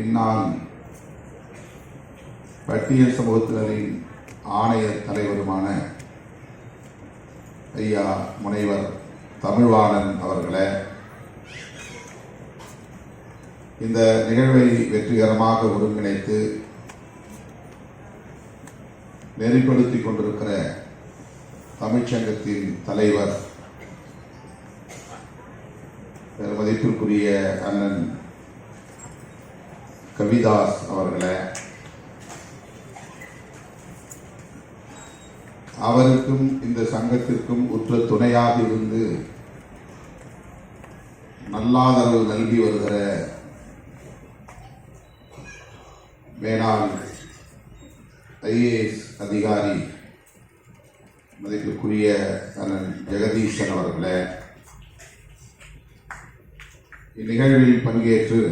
இந்நாள் பட்டியல் சமூகத்தினரின் ஆணைய தலைவருமான ஐயா முனைவர் தமிழ்வாணன் அவர்களே, இந்த நிகழ்வை வெற்றிகரமாக ஒருங்கிணைத்து நெறிப்படுத்திக் கொண்டிருக்கிற தமிழ்ச்சங்கத்தின் தலைவர் மதிப்பிற்குரிய அண்ணன் கவிதாஸ் அவர்களே, அவருக்கும் இந்த சங்கத்திற்கும் உற்ற துணையாக இருந்து நல்லாதரவு நல்கி வருகிற மேலாள் IAS அதிகாரி மதிப்பிற்குரிய அண்ணன் ஜெகதீசன் அவர்களே, இந்நிகழ்வில் பங்கேற்று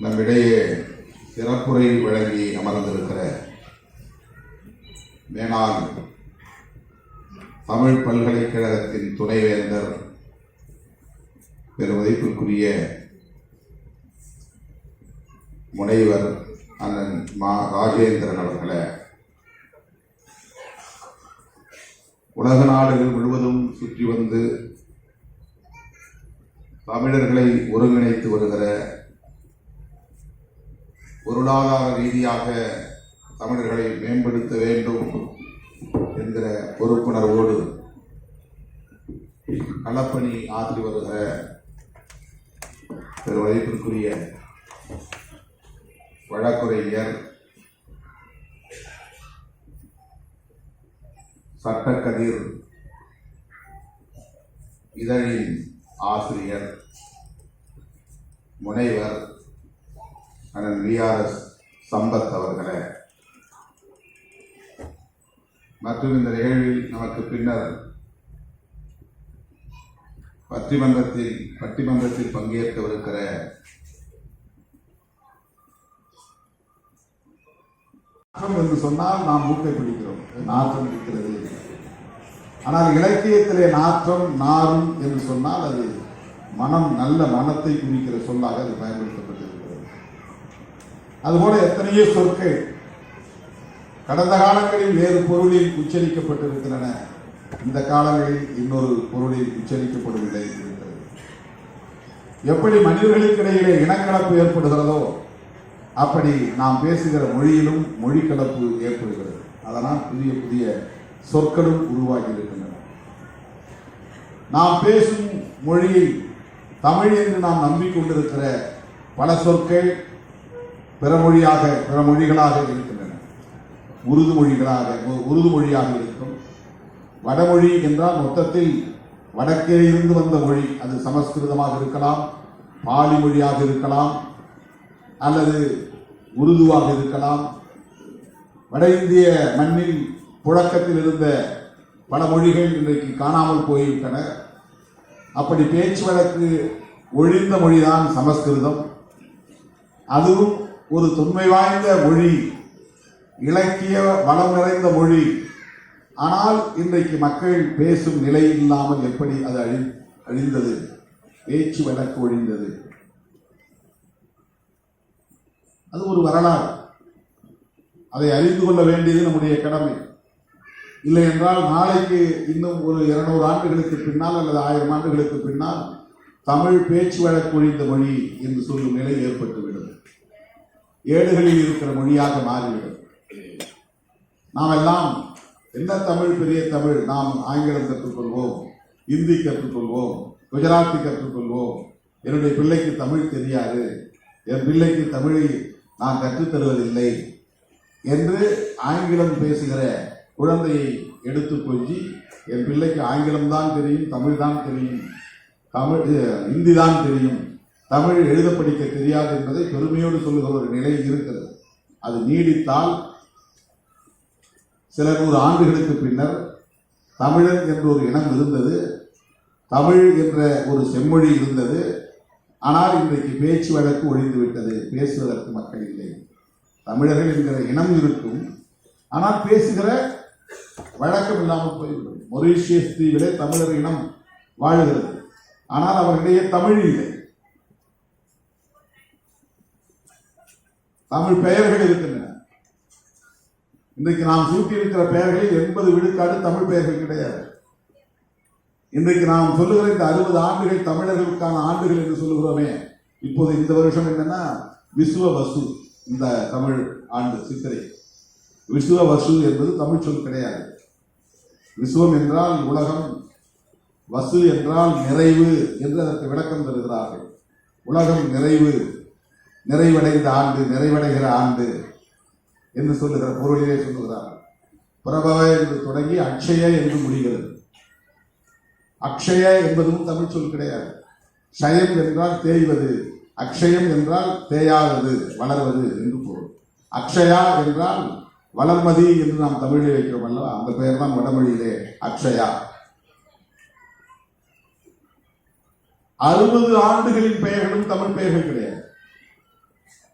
நம்மிடையே சிறப்புரை வழங்கி அமர்ந்திருக்கிற மேனாள் தமிழ் பல்கலைக்கழகத்தின் துணைவேந்தர் பெருமதிப்பிற்குரிய முனைவர் அண்ணன் மா ராஜேந்திரன் அவர்களே, உலக நாடுகள் முழுவதும் சுற்றி வந்து தமிழர்களை ஒருங்கிணைத்து வருகிற, பொருளாதார ரீதியாக தமிழர்களை மேம்படுத்த வேண்டும் என்கிற பொறுப்புணர்வோடு களப்பணி ஆற்றி வருகிற பெருமதிப்பிற்குரிய வழக்குரைஞர், சட்டக்கதிர் இதழின் ஆசிரியர், முனைவர் அண்ணன் VRS சம்பத் அவர்களே, மற்றும் இந்த நிகழ்வில் நமக்கு பின்னர் பட்டிமன்றத்தில் பங்கேற்கவிருக்கிற நாற்றம் என்று சொன்னால் நாம் மூக்கை பிடிக்கிறோம், நாற்றம் இருக்கிறது. ஆனால் இலக்கியத்திலே நாற்றம் நாரும் என்று சொன்னால் அது மனம், நல்ல மனத்தை குறிக்கிற சொல்லாக அது பயன்படுத்தப்பட்டிருக்கிறது. அதுபோல எத்தனையோ சொற்கள் கடந்த காலங்களில் வேறு பொருளில் உச்சரிக்கப்பட்டிருக்கின்றன, இந்த காலங்களில் இன்னொரு பொருளில் உச்சரிக்கப்படவில்லை இருக்கிறது. எப்படி மனிதர்களுக்கிடையிலே இனக்கலப்பு ஏற்படுகிறதோ அப்படி நாம் பேசுகிற மொழியிலும் மொழிக்கலப்பு ஏற்படுகிறது. அதனால் புதிய புதிய சொற்களும் உருவாகி இருக்கின்றன. நாம் பேசும் மொழியை தமிழ் என்று நாம் நம்பிக்கொண்டிருக்கிற பல சொற்கள் பிற மொழிகளாக இருக்கின்றன. உருது மொழியாக இருக்கும். வடமொழி என்றால் மொத்தத்தில் வடக்கே இருந்து வந்த மொழி, அது சமஸ்கிருதமாக இருக்கலாம், பாலி மொழியாக இருக்கலாம், அல்லது உருதுவாக இருக்கலாம். வட இந்திய மண்ணில் புழக்கத்தில் இருந்த பல மொழிகள் இன்றைக்கு காணாமல் போய்விட்டன. அப்படி பேச்சு வழக்கு ஒழிந்த மொழிதான் சமஸ்கிருதம். அதுவும் ஒரு தொன்மை வாய்ந்த மொழி, இலக்கிய வளம் நிறைந்த மொழி. ஆனால் இன்றைக்கு மக்கள் பேசும் நிலை இல்லாமல் எப்படி அது அழிந்தது, பேச்சு வழக்கு ஒழிந்தது. அது ஒரு வரலாறு. அதை அறிந்து கொள்ள வேண்டியது நம்முடைய கடமை. இல்லை என்றால் நாளைக்கு இன்னும் ஒரு 200 ஆண்டுகளுக்கு பின்னால் அல்லது 1000 ஆண்டுகளுக்கு பின்னால் தமிழ் பேச்சு வழக்கு ஒழிந்த மொழி என்று சொல்லும் நிலை ஏற்பட்டுவிடும். ஏடுகளில் இருக்கிற மொழியாக மாறிவிடும். நாம் எல்லாம் என்ன தமிழ் பெரிய தமிழ், நாம் ஆங்கிலம் கற்றுக்கொள்வோம், இந்தி கற்றுக்கொள்வோம், குஜராத்தி கற்றுக்கொள்வோம், என்னுடைய பிள்ளைக்கு தமிழ் தெரியாது, என் பிள்ளைக்கு தமிழை நான் கற்றுத்தருவதில்லை என்று ஆங்கிலம் பேசுகிற குழந்தையை எடுத்து கொஞ்சி, என் பிள்ளைக்கு ஆங்கிலம் தான் தெரியும், தமிழ் தான் தெரியும், இந்தி தான் தெரியும், தமிழ் எழுத படிக்க தெரியாது என்பதை பெருமையோடு சொல்லுகிற ஒரு நிலை இருக்கிறது. அது நீடித்தால் சில 100 ஆண்டுகளுக்கு பின்னர் தமிழன் என்ற ஒரு இனம் இருந்தது, தமிழ் என்ற ஒரு செம்மொழி இருந்தது. ஆனால் இன்றைக்கு பேச்சு வழக்கு ஒழிந்து விட்டது, பேசுவதற்கு மக்கள் இல்லை. தமிழர்கள் என்கிற இனம் இருக்கும், ஆனால் பேசுகிற வழக்கம் இல்லாமல் போய்விடும். மொரீஷியஸ் தீவிலே தமிழர் இனம் வாழுகிறது, ஆனால் அவர்களிடையே தமிழ் இல்லை. தமிழ் பெயர்கள் இருக்கின்றன. இன்றைக்கு நாம் சூட்டியிருக்கிற பெயர்களில் 80 விழுக்காடு தமிழ் பெயர்கள் கிடையாது. இன்றைக்கு நாம் சொல்லுகிற இந்த 60 ஆண்டுகள் தமிழர்களுக்கான ஆண்டுகள் என்று சொல்லுகிறோமே, இப்போது இந்த வருஷம் என்னன்னா விசுவ வசு. இந்த தமிழ் ஆண்டு சித்திரை விசுவ வசு என்பது தமிழ் சொல் கிடையாது. விசுவம் என்றால் உலகம், வசு என்றால் நிறைவு என்று அதற்கு விளக்கம் தருகிறார்கள். உலகம் நிறைவு, நிறைவடைந்த ஆண்டு, நிறைவடைகிற ஆண்டு என்று சொல்லுகிற பொருளிலே சொல்லுகிறார்கள். பிரபவ என்று தொடங்கி அக்ஷய என்று முடிகிறது. அக்ஷய என்பதும் தமிழ் சொல் கிடையாது. க்ஷயம் என்றால் தேய்வது, அக்ஷயம் என்றால் தேயாதது, வளர்வது என்று பொருள். அக்ஷயா என்றால் வளர்மதி என்று நாம் தமிழிலே வைக்கிறோம் அல்லவா, அந்த பெயர் தான் வடமொழியிலே அக்ஷயா. 60 ஆண்டுகளின் பெயர்களும் தமிழ் பெயர்கள் கிடையாது.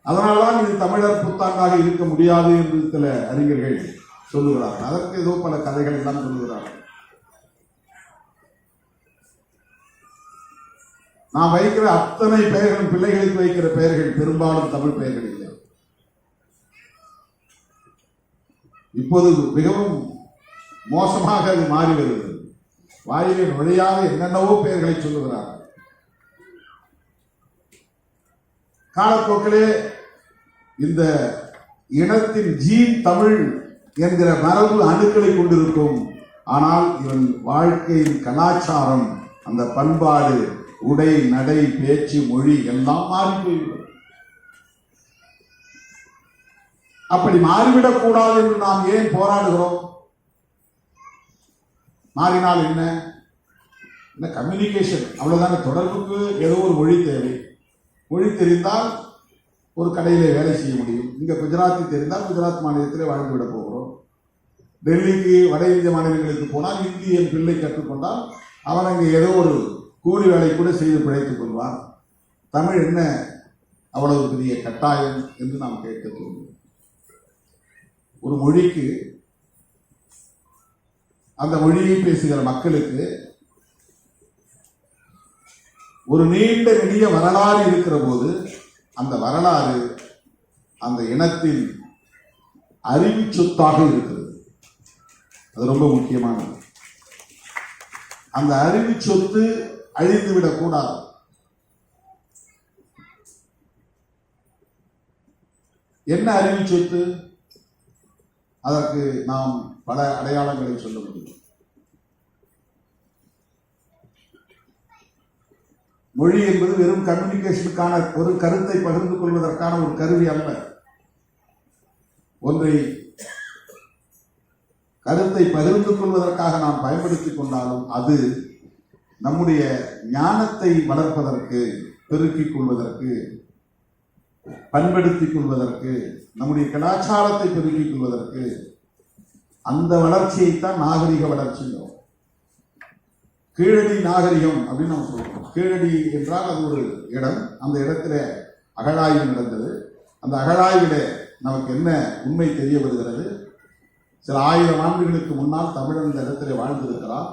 அதனால்தான் இது தமிழர் புத்தாண்டாக இருக்க முடியாது என்று சில அறிஞர்கள் சொல்லுகிறார்கள். அதற்கு ஏதோ பல கதைகள் எல்லாம் சொல்லுகிறார்கள். நாம் வைக்கிற அத்தனை பெயர்களும், பிள்ளைகளுக்கு வைக்கிற பெயர்கள் பெரும்பாலும் தமிழ் பெயர்கள் இல்லை. இப்போது மிகவும் மோசமாக அது மாறி வருகிறது. வாயிலே நுழையாத என்னென்னவோ பெயர்களை சொல்லுகிறார்கள். காலப்போக்கிலே இந்த இனத்தின் ஜீன் தமிழ் என்கிற மரபு அணுக்களை கொண்டிருக்கும். ஆனால் இவன் வாழ்க்கையின் கலாச்சாரம், அந்த பண்பாடு, உடை, நடை, பேச்சு, மொழி எல்லாம் மாறி போய்விடும். அப்படி மாறிவிடக் கூடாது என்று நாம் ஏன் போராடுகிறோம்? மாறினால் என்ன? கம்யூனிகேஷன் அவ்வளவுதானே. தொடர்புக்கு ஏதோ ஒரு மொழி தேவை. மொழி தெரிந்தால் ஒரு கடையிலே வேலை செய்ய முடியும். இங்க குஜராத்தி தெரிந்தால் குஜராத் மாநிலத்திலே வாழ்ந்து விட போகிறோம். டெல்லிக்கு, வட இந்திய மாநிலங்களுக்கு போனால் ஹிந்தி என் பிள்ளை கற்றுக்கொண்டால் அவன் அங்கே ஏதோ ஒரு கூலி வேலை கூட செய்து பிழைத்துக் கொள்வான். தமிழ் என்ன அவ்வளவு பெரிய கட்டாயம் என்று நாம் கேட்க தோன்றும். ஒரு மொழிக்கு, அந்த மொழியை பேசுகிற மக்களுக்கு ஒரு நீண்ட நெடிய வரலாறு இருக்கிற போது அந்த வரலாறு அந்த இனத்தின் அறிவு சொத்தாக இருக்கிறது. அது ரொம்ப முக்கியமானது. அந்த அறிவு சொத்து அழிந்து விடக்கூடாது. என்ன அறிவு சொத்து? அதற்கு நாம் பல அடையாளங்களை சொல்ல முடியும். மொழி என்பது வெறும் கம்யூனிகேஷனுக்கான, ஒரு கருத்தை பகிர்ந்து கொள்வதற்கான ஒரு கருவி அல்ல. ஒன்றை கருத்தை பகிர்ந்து கொள்வதற்காக நாம் பயன்படுத்திக் கொண்டாலும் அது நம்முடைய ஞானத்தை வளர்ப்பதற்கு, பெருக்கிக் கொள்வதற்கு, பண்படுத்திக் கொள்வதற்கு, நம்முடைய கலாச்சாரத்தை பெருக்கிக் கொள்வதற்கு, அந்த வளர்ச்சியைத்தான் நாகரிக வளர்ச்சிங்கிறோம். கீழடி நாகரிகம் அப்படின்னு நம்ம சொல்றோம். கீழடி என்றால் அது ஒரு இடம். அந்த இடத்துல அகழாய்வு நடந்தது. அந்த அகழாய்வில நமக்கு என்ன உண்மை தெரிய வருகிறது? சில 1000 ஆண்டுகளுக்கு முன்னால் தமிழன் இந்த இடத்துல வாழ்ந்திருக்கிறான்.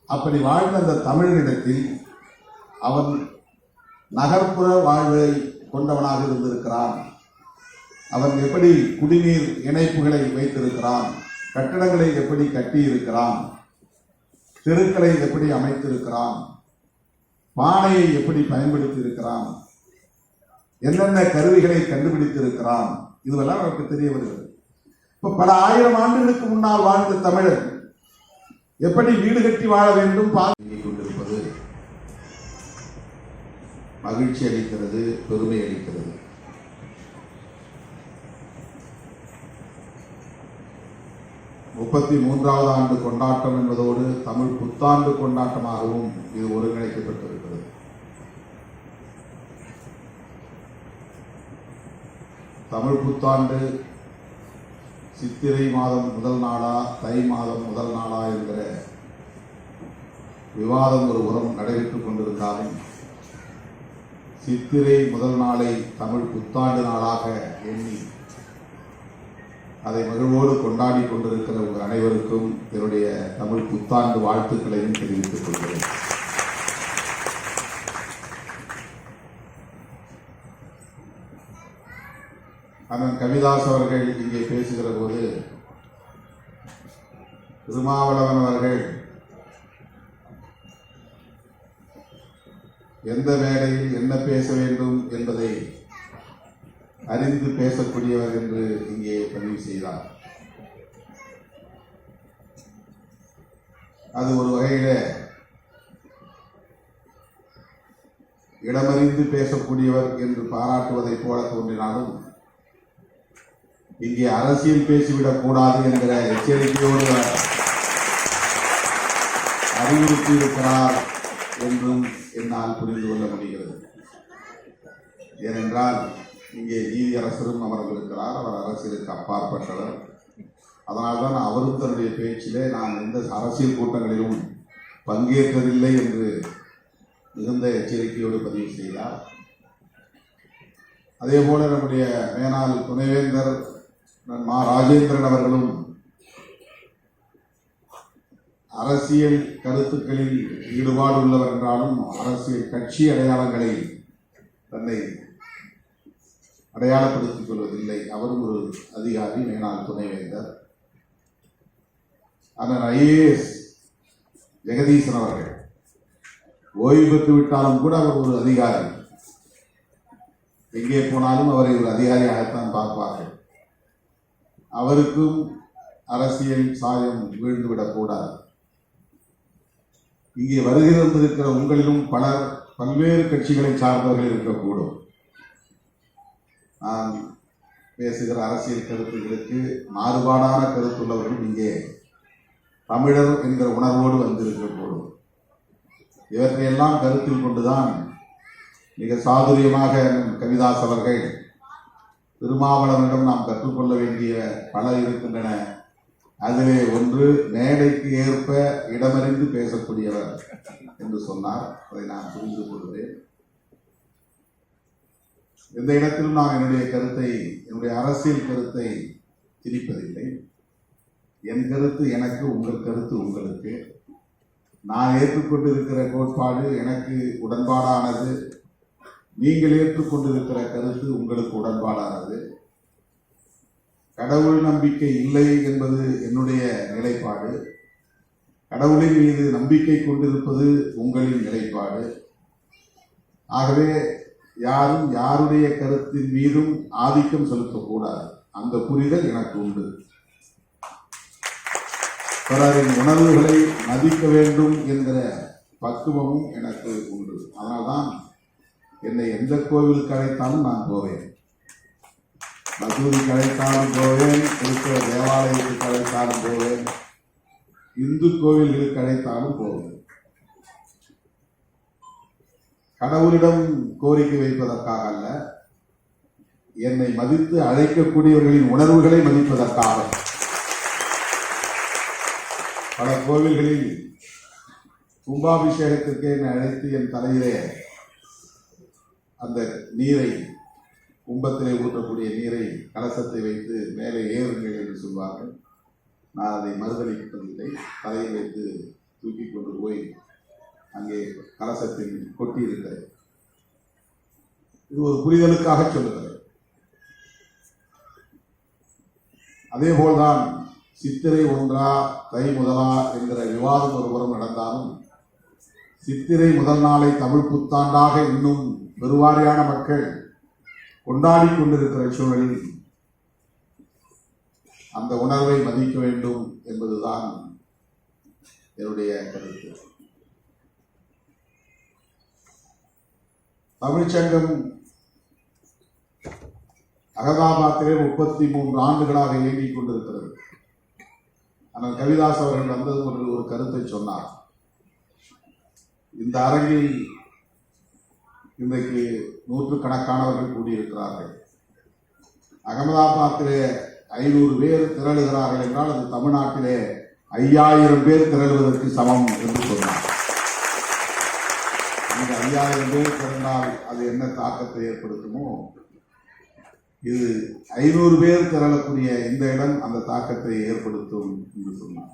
அப்படி வாழ்ந்த அந்த தமிழனிடத்தில் அவன் நகர்ப்புற வாழ்வை கொண்டவனாக இருந்திருக்கிறான். அவன் எப்படி குடிநீர் இணைப்புகளை வைத்திருக்கிறான், கட்டடங்களை எப்படி கட்டி இருக்கிறான், தெருக்களை எப்படி அமைத்திருக்கிறான், பானையை எப்படி பயன்படுத்தி இருக்கிறான், என்னென்ன கருவிகளை கண்டுபிடித்திருக்கிறான், இதுவெல்லாம் நமக்கு தெரிய வருகிறது. இப்ப பல 1000 ஆண்டுகளுக்கு முன்னால் வாழ்ந்த தமிழர் எப்படி வீடு கட்டி வாழ வேண்டும் கொண்டிருப்பது மகிழ்ச்சி அளிக்கிறது, பெருமை அளிக்கிறது. முப்பத்தி 33வது ஆண்டு கொண்டாட்டம் என்பதோடு தமிழ் புத்தாண்டு கொண்டாட்டமாகவும் இது ஒருங்கிணைக்கப்பட்டிருக்கிறது. தமிழ் புத்தாண்டு சித்திரை மாதம் முதல் நாளா, தை மாதம் முதல் நாளா என்கிற விவாதம் ஒரு புறம் நடைபெற்றுக் கொண்டிருந்தாலும் சித்திரை முதல் நாளை தமிழ் புத்தாண்டு நாளாக எண்ணி அதை மகிழ்வோடு கொண்டாடி கொண்டிருக்கிற உங்கள் அனைவருக்கும் என்னுடைய தமிழ் புத்தாண்டு வாழ்த்துக்களையும் தெரிவித்துக் கொள்கிறேன். அண்ணன் கவிதாஸ் அவர்கள் இங்கே பேசுகிற போது திருமாவளவன் அவர்கள் எந்த மேடையில் என்ன பேச வேண்டும் என்பதை அறிந்து பேசக்கூடியவர் என்று இங்கே பதிவு செய்தார். அது ஒரு வகையில இடமறிந்து பேசக்கூடியவர் என்று பாராட்டுவதைப் போல தோன்றினாலும் இங்கே அரசியல் பேசிவிடக் கூடாது என்கிற எச்சரிக்கையோடு அறிவுறுத்தியிருக்கிறார் என்றும் என்னால் புரிந்து கொள்ள முடிகிறது. ஏனென்றால் இங்கே நீதியரசரும் அமர்ந்திருக்கிறார். அவர் அரசியலுக்கு அப்பாற்பட்டவர். அதனால்தான் அவரும் தன்னுடைய பேச்சிலே நான் எந்த அரசியல் கூட்டங்களிலும் பங்கேற்றதில்லை என்று மிகுந்த எச்சரிக்கையோடு பதிவு செய்தார். அதே போல நம்முடைய மேனாள் துணைவேந்தர் மா ராஜேந்திரன் அவர்களும் அரசியல் கருத்துக்களில் ஈடுபாடு உள்ளவர் என்றாலும் அரசியல் கட்சி அடையாளங்களை தன்னை அடையாளப்படுத்திக் கொள்வதில்லை. அவரும் ஒரு அதிகாரி, மேனாள் துணைவேந்தர். அண்ணன் ஐஏஎஸ் ஜெகதீசன் அவர்கள் ஓய்வு பெற்று விட்டாலும் கூட அவர் ஒரு அதிகாரி. எங்கே போனாலும் அவரை ஒரு அதிகாரியாகத்தான் பார்ப்பார்கள். அவருக்கும் அரசியல் சாயம் வீழ்ந்துவிடக் கூடாது. இங்கே வருகை வந்திருக்கிற உங்களிலும் பலர் பல்வேறு கட்சிகளை சார்ந்தவர்கள் இருக்கக்கூடும். நான் பேசுகிற அரசியல் கருத்துக்களுக்கு மாறுபாடான கருத்துள்ளவர்கள் இங்கே தமிழர் என்கிற உணர்வோடு வந்திருக்கக்கூடும். இவற்றையெல்லாம் கருத்தில் கொண்டுதான் மிக சாதுரியமாக கவிதாஸ் அவர்கள் திருமாவளவனிடம் நாம் கற்றுக்கொள்ள வேண்டிய பல இருக்கின்றன. அதிலே ஒன்று, மேடைக்கு ஏற்ப இடமறிந்து பேசக்கூடியவர் என்று சொன்னார். அதை நான் புரிந்து கொள்கிறேன். எந்த இடத்திலும் நான் என்னுடைய அரசியல் கருத்தை திரிப்பதில்லை. என் கருத்து எனக்கு, உங்கள் கருத்து உங்களுக்கு. நான் ஏற்றுக்கொண்டிருக்கிற கோட்பாடு எனக்கு உடன்பாடானது. நீங்கள் ஏற்றுக்கொண்டிருக்கிற கருத்து உங்களுக்கு உடன்பாடானது. கடவுள் நம்பிக்கை இல்லை என்பது என்னுடைய நிலைப்பாடு. கடவுளின் மீது நம்பிக்கை கொண்டிருப்பது உங்களின் நிலைப்பாடு. ஆகவே யாரும் யாருடைய கருத்தின் மீதும் ஆதிக்கம் செலுத்தக்கூடாது. அந்த புரிதல் எனக்கு உண்டு. பிறரின் உணர்வுகளை மதிக்க வேண்டும் என்கிற பக்குவமும் எனக்கு உண்டு. அதனால்தான் என்னை எந்த கோவிலுக்கு அழைத்தாலும் நான் போவேன். மசூதிக்கு அழைத்தாலும் போவேன், இருக்கிற தேவாலயத்துக்கு அழைத்தாலும் போவேன், இந்து கோவில்களுக்கு அழைத்தாலும் போவேன். கடவுளிடம் கோரிக்கை வைப்பதற்காக அல்ல, என்னை மதித்து அழைக்கக்கூடியவர்களின் உணர்வுகளை மதிப்பதற்காக. பல கோவில்களில் கும்பாபிஷேகத்திற்கு என்னை அழைத்து என் தலையிலே அந்த நீரை, கும்பத்திலே ஊற்றக்கூடிய நீரை, கலசத்தை வைத்து மேலே ஏறுங்கள் என்று சொல்வார்கள். நான் அதை மறுதளிப்பதில்லை. தலையில் வைத்து தூக்கி கொண்டு போய் அங்கே கலசத்தில் கொட்டியிருக்கிறேன். இது ஒரு புரிதலுக்காக சொல்லுகிறேன். அதேபோல்தான் சித்திரை ஒன்றா தை முதலா என்கிற விவாதம் ஒருபுறம் நடந்தாலும், சித்திரை முதல் நாளை தமிழ் புத்தாண்டாக இன்னும் பெருவாரியான மக்கள் கொண்டாடி கொண்டிருக்கிற சூழலில் அந்த உணர்வை மதிக்க வேண்டும் என்பதுதான் என்னுடைய கருத்து. தமிழ்ச்சங்கம் அகமதாபாத்திலே 33 ஆண்டுகளாக இயங்கிக் கொண்டிருக்கிறது. ஆனால் கவிதாஸ் அவர்கள் வந்தது ஒரு கருத்தை சொன்னார். இந்த அரங்கில் இன்றைக்கு நூற்றுக்கணக்கானவர்கள் கூடியிருக்கிறார்கள். அகமதாபாத்திலே 500 பேர் திரளுகிறார்கள் என்றால் அது தமிழ்நாட்டிலே 5000 பேர் திரளுவதற்கு சமம் என்று சொன்னார். இந்த 5000 பேர் திரண்டால் அது என்ன தாக்கத்தை ஏற்படுத்துமோ, இது 500 பேர் திரளக்கூடிய இந்த இடம் அந்த தாக்கத்தை ஏற்படுத்தும் என்று சொன்னார்.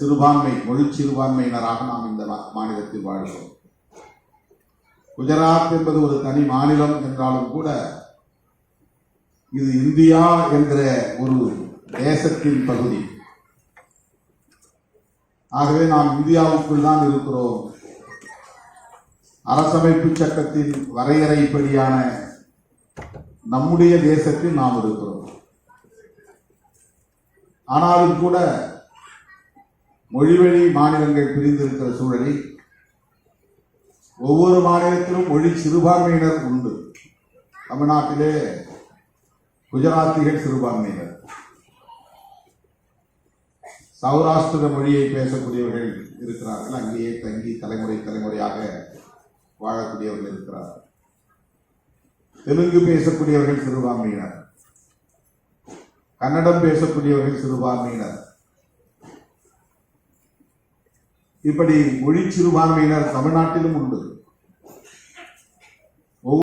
சிறுபான்மை, மொழி சிறுபான்மையினராக நாம் இந்த மாநிலத்தில் வாழ்கிறோம். குஜராத் என்பது ஒரு தனி மாநிலம் என்றாலும் கூட இது இந்தியா என்கிற ஒரு தேசத்தின் பகுதி. ஆகவே நாம் இந்தியாவுக்குள் தான் இருக்கிறோம். அரசமைப்பு சட்டத்தின் வரையறைப்படியான நம்முடைய தேசத்தில் நாம் இருக்கிறோம். ஆனாலும் கூட மொழிவழி மாநிலங்கள் பிரிந்திருக்கிற சூழலில் ஒவ்வொரு மாநிலத்திலும் மொழி சிறுபான்மையினர் உண்டு. தமிழ்நாட்டிலே குஜராத்திகள் சிறுபான்மையினர், சௌராஷ்டிர மொழியை பேசக்கூடியவர்கள் இருக்கிறார்கள், அங்கேயே தங்கி தலைமுறையாக வாழக்கூடியவர்கள் இருக்கிறார்கள். தெலுங்கு பேசக்கூடியவர்கள் சிறுபான்மையினர், கன்னடம் பேசக்கூடியவர்கள் சிறுபான்மையினர். இப்படி மொழி சிறுபான்மையினர் தமிழ்நாட்டிலும் உண்டு.